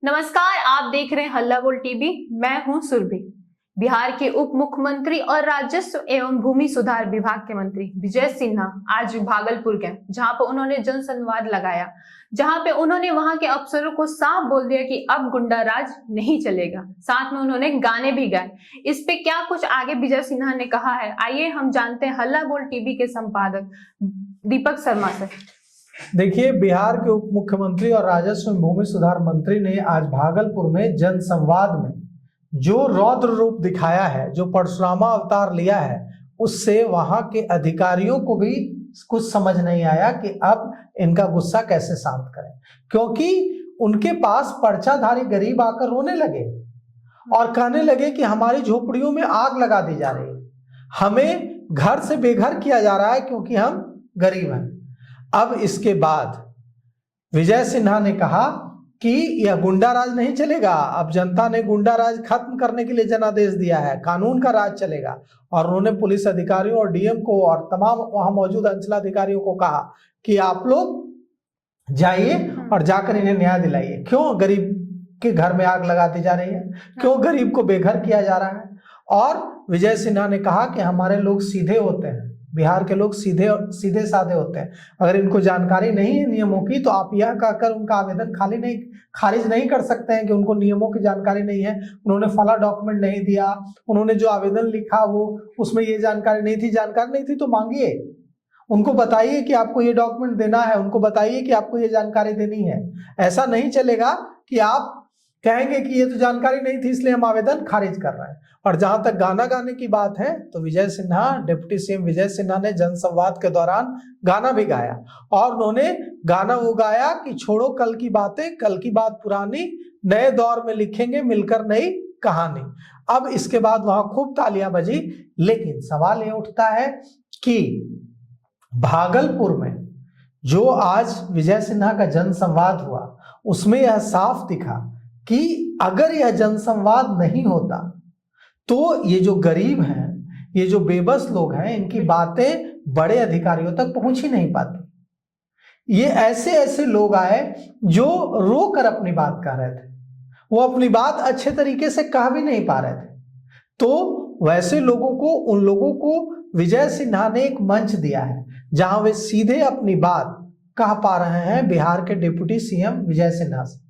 नमस्कार, आप देख रहे हैं हल्ला बोल टीवी। मैं हूं सुरभि। बिहार के उप मुख्यमंत्री और राजस्व एवं भूमि सुधार विभाग के मंत्री विजय सिन्हा आज भागलपुर गए, जहां पर उन्होंने जनसंवाद लगाया, जहां पे उन्होंने वहां के अफसरों को साफ बोल दिया कि अब गुंडा राज नहीं चलेगा। साथ में उन्होंने गाने भी गाए। इस पे क्या कुछ आगे विजय सिन्हा ने कहा है, आइए हम जानते हैं हल्ला बोल टीवी के संपादक दीपक शर्मा से। देखिए, बिहार के उप मुख्यमंत्री और राजस्व एवं भूमि सुधार मंत्री ने आज भागलपुर में जनसंवाद में जो रौद्र रूप दिखाया है, जो परशुरामा अवतार लिया है, उससे वहां के अधिकारियों को भी कुछ समझ नहीं आया कि अब इनका गुस्सा कैसे शांत करें, क्योंकि उनके पास पर्चाधारी गरीब आकर रोने लगे और कहने लगे कि हमारी झोपड़ियों में आग लगा दी जा रही है, हमें घर से बेघर किया जा रहा है क्योंकि हम गरीब हैं। अब इसके बाद विजय सिन्हा ने कहा कि यह गुंडा राज नहीं चलेगा। अब जनता ने गुंडा राज खत्म करने के लिए जनादेश दिया है, कानून का राज चलेगा। और उन्होंने पुलिस अधिकारियों और डीएम को और तमाम वहां मौजूद अंचलाधिकारियों को कहा कि आप लोग जाइए और जाकर इन्हें न्याय दिलाइए। क्यों गरीब के घर में आग लगा दी जा रही है, क्यों गरीब को बेघर किया जा रहा है। और विजय सिन्हा ने कहा कि हमारे लोग सीधे होते हैं, बिहार के लोग सीधे साधे होते हैं। अगर इनको जानकारी नहीं है नियमों की, तो आप यह कहकर उनका आवेदन खारिज नहीं कर सकते हैं कि उनको नियमों की जानकारी नहीं है, उन्होंने फला डॉक्यूमेंट नहीं दिया, उन्होंने जो आवेदन लिखा वो उसमें ये जानकारी नहीं थी तो मांगिए, उनको बताइए कि आपको ये डॉक्यूमेंट देना है, उनको बताइए कि आपको ये जानकारी देनी है। ऐसा नहीं चलेगा कि आप कहेंगे कि ये तो जानकारी नहीं थी इसलिए हम आवेदन खारिज कर रहे हैं। और जहां तक गाना गाने की बात है, तो विजय सिन्हा, डिप्टी सीएम विजय सिन्हा ने जनसंवाद के दौरान गाना भी गाया और उन्होंने गाना वो गाया कि छोड़ो कल की बातें, कल की बात पुरानी, नए दौर में लिखेंगे मिलकर नई कहानी। अब इसके बाद वहां खूब तालियां बजी, लेकिन सवाल ये उठता है कि भागलपुर में जो आज विजय सिन्हा का जनसंवाद हुआ, उसमें यह साफ दिखा कि अगर यह जनसंवाद नहीं होता तो ये जो गरीब हैं, ये जो बेबस लोग हैं, इनकी बातें बड़े अधिकारियों तक पहुंच ही नहीं पाती। ये ऐसे लोग आए जो रोकर अपनी बात कह रहे थे, वो अपनी बात अच्छे तरीके से कह भी नहीं पा रहे थे। तो वैसे लोगों को, उन लोगों को विजय सिन्हा ने एक मंच दिया है जहां वे सीधे अपनी बात कह पा रहे हैं बिहार के डिप्टी सीएम विजय सिन्हा से।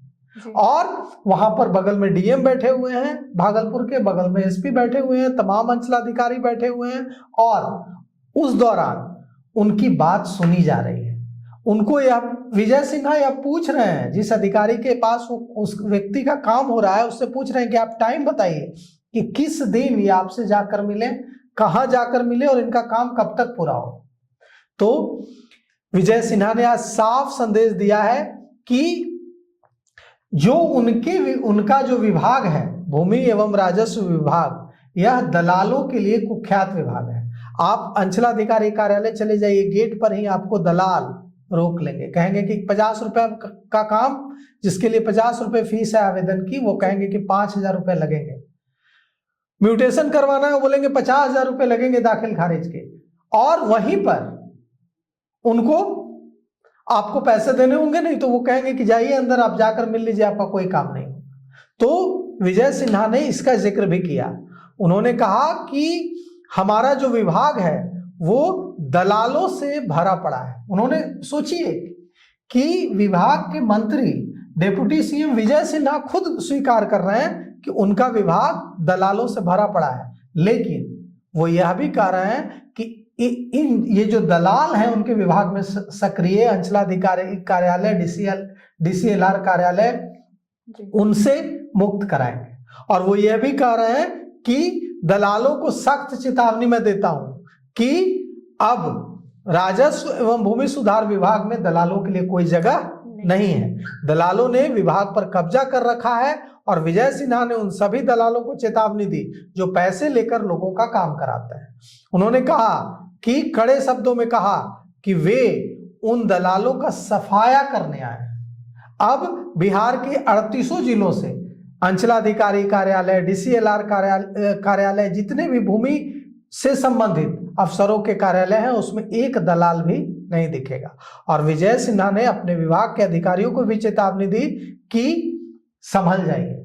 और वहां पर बगल में डीएम बैठे हुए हैं, भागलपुर के बगल में एसपी बैठे हुए हैं, तमाम अंचलाधिकारी बैठे हुए हैं, और उस दौरान उनकी बात सुनी जा रही है। उनको यह विजय सिन्हा यह पूछ रहे हैं, जिस अधिकारी के पास उस व्यक्ति का काम हो रहा है, उससे पूछ रहे हैं कि आप टाइम बताइए कि किस दिन ये आपसे जाकर मिले, कहां जाकर मिले और इनका काम कब तक पूरा हो। तो विजय सिन्हा ने आज साफ संदेश दिया है कि जो उनका जो विभाग है, भूमि एवं राजस्व विभाग, यह दलालों के लिए कुख्यात विभाग है। आप अंचलाधिकारी कार्यालय चले जाइए, गेट पर ही आपको दलाल रोक लेंगे, कहेंगे कि 50 रुपए का काम, जिसके लिए 50 रुपए फीस है आवेदन की, वो कहेंगे कि 5,000 रुपए लगेंगे। म्यूटेशन करवाना है, वो बोलेंगे 50,000 रुपए लगेंगे दाखिल खारिज के। और वहीं पर उनको आपको पैसे देने होंगे, नहीं तो वो कहेंगे कि जाइए अंदर, आप जाकर मिल लीजिए, आपका कोई काम नहीं। तो विजय सिन्हा ने इसका जिक्र भी किया। उन्होंने कहा कि हमारा जो विभाग है वो दलालों से भरा पड़ा है। उन्होंने, सोचिए कि विभाग के मंत्री डिप्टी सीएम विजय सिन्हा खुद स्वीकार कर रहे हैं कि उनका विभाग दलालों से भरा पड़ा है, लेकिन वो यह भी कह रहे हैं कि ये जो दलाल हैं उनके विभाग में सक्रिय अंचलाधिकारी कार्यालय, डीसीएलआर कार्यालय, उनसे मुक्त कराएंगे। और वो ये भी कह रहे हैं कि दलालों को सख्त चेतावनी मैं देता हूं कि अब राजस्व एवं भूमि सुधार विभाग में दलालों के लिए कोई जगह नहीं है। दलालों ने विभाग पर कब्जा कर रखा है और विजय सिन्हा ने उन सभी दलालों को चेतावनी दी जो पैसे लेकर लोगों का काम कराते हैं। उन्होंने कहा कि कड़े शब्दों में कहा कि वे उन दलालों का सफाया करने आए। अब बिहार के 38 जिलों से अंचलाधिकारी कार्यालय, डीसीएलआर कार्यालय, जितने भी भूमि से संबंधित अफसरों के कार्यालय हैं, उसमें एक दलाल भी नहीं दिखेगा। और विजय सिन्हा ने अपने विभाग के अधिकारियों को भी चेतावनी दी कि संभल जाइए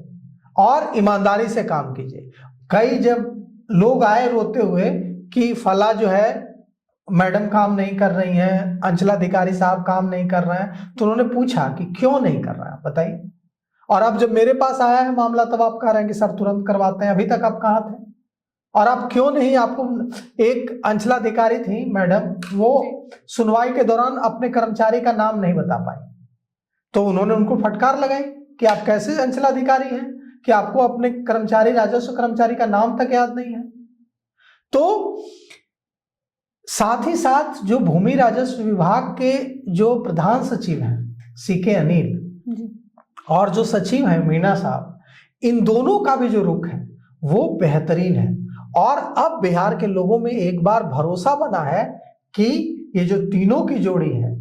और ईमानदारी से काम कीजिए। कई जब लोग आए रोते हुए कि फला जो है मैडम काम नहीं कर रही हैं, अंचलाधिकारी साहब काम नहीं कर रहे हैं, तो उन्होंने पूछा कि क्यों नहीं कर रहे हैं बताइए। और अब जब मेरे पास आया है मामला तब आप कह रहे हैं कि सर तुरंत करवाते हैं। अभी तक आप कहाँ थे और आप क्यों नहीं? आपको एक अंचलाधिकारी थी मैडम, वो सुनवाई के दौरान अपने कर्मचारी का नाम नहीं बता पाई, तो उन्होंने उनको फटकार लगाई कि आप कैसे अंचलाधिकारी हैं कि आपको अपने कर्मचारी, राजस्व कर्मचारी का नाम तक याद नहीं है। तो साथ ही साथ जो भूमि राजस्व विभाग के जो प्रधान सचिव हैं सीके अनिल और जो सचिव हैं मीना साहब, इन दोनों का भी जो रुख है वो बेहतरीन है। और अब बिहार के लोगों में एक बार भरोसा बना है कि ये जो तीनों की जोड़ी है,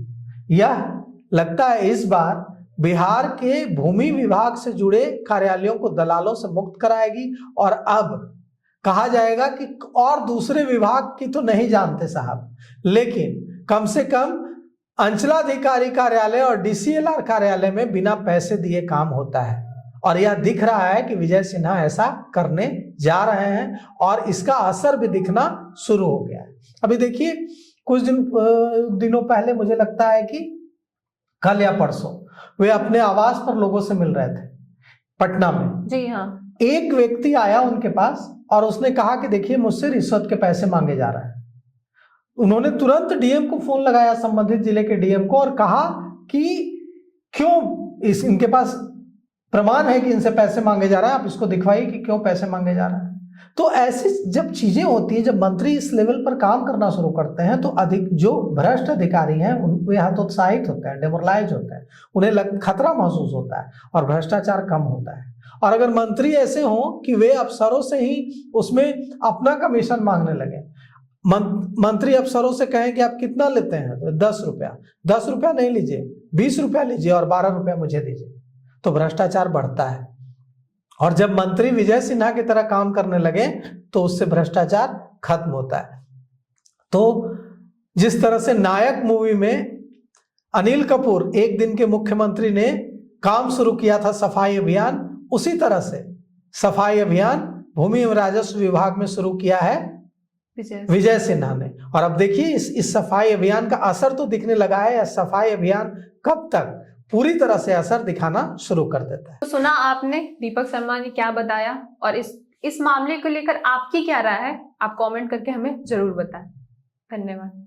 यह लगता है इस बार बिहार के भूमि विभाग से जुड़े कार्यालयों को दलालों से मुक्त कराएगी। और अब कहा जाएगा कि और दूसरे विभाग की तो नहीं जानते साहब, लेकिन कम से कम अंचलाधिकारी कार्यालय और डीसीएलआर कार्यालय में बिना पैसे दिए काम होता है। और यह दिख रहा है कि विजय सिन्हा ऐसा करने जा रहे हैं और इसका असर भी दिखना शुरू हो गया है। अभी देखिए, कुछ दिनों पहले मुझे लगता है कि कल या परसों वे अपने आवास पर लोगों से मिल रहे थे पटना में। जी हाँ। एक व्यक्ति आया उनके पास और उसने कहा कि देखिए मुझसे रिश्वत के पैसे मांगे जा रहे हैं। उन्होंने तुरंत डीएम को फोन लगाया, संबंधित जिले के डीएम को, और कहा कि क्यों इनके पास प्रमाण है कि इनसे पैसे मांगे जा रहे हैं, आप इसको दिखवाइए कि क्यों पैसे मांगे जा रहे हैं। तो ऐसी जब चीजें होती हैं, जब मंत्री इस लेवल पर काम करना शुरू करते हैं तो अधिक जो भ्रष्ट अधिकारी हैं वे हतोत्साहित होते हैं, डेमोरलाइज होते हैं, उन्हें खतरा महसूस होता है और भ्रष्टाचार कम होता है। और अगर मंत्री ऐसे हों कि वे अफसरों से ही उसमें अपना कमीशन मांगने लगे, मंत्री अफसरों से कहें कि आप कितना लेते हैं, तो 10 रुपया, 10 रुपया नहीं लीजिए, 20 रुपया लीजिए और 12 रुपया मुझे दीजिए, तो भ्रष्टाचार बढ़ता है। और जब मंत्री विजय सिन्हा की तरह काम करने लगे तो उससे भ्रष्टाचार खत्म होता है। तो जिस तरह से नायक मूवी में अनिल कपूर एक दिन के मुख्यमंत्री ने काम शुरू किया था सफाई अभियान, उसी तरह से सफाई अभियान भूमि एवं राजस्व विभाग में शुरू किया है विजय सिन्हा ने। और अब देखिए इस सफाई अभियान का असर तो दिखने लगा है। सफाई अभियान कब तक पूरी तरह से असर दिखाना शुरू कर देता है। तो सुना आपने दीपक शर्मा ने क्या बताया, और इस मामले को लेकर आपकी क्या राय है, आप कमेंट करके हमें जरूर बताएं। धन्यवाद।